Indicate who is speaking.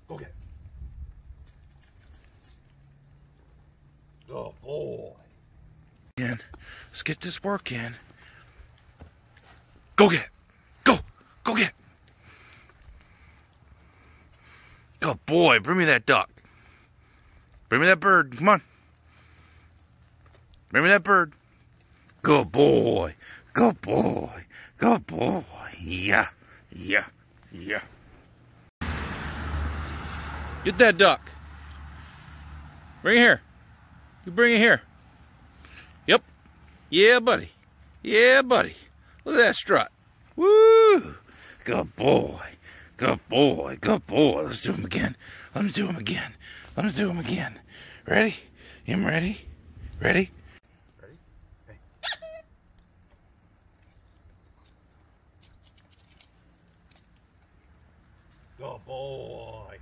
Speaker 1: Go get it. Good boy. Let's get this work in. Go get it. Go. Go get it. Good boy. Bring me that duck. Bring me that bird. Come on. Bring me that bird. Good boy. Good boy. Good boy. Yeah. Yeah. Yeah. Get that duck. Bring it here. You bring it here. Yep. Yeah, buddy. Yeah, buddy. Look at that strut. Woo! Good boy. Good boy. Good boy. Let's do him again. Let me do him again. Let me do him again. Ready? Him ready? Ready? Ready? Hey. Good boy.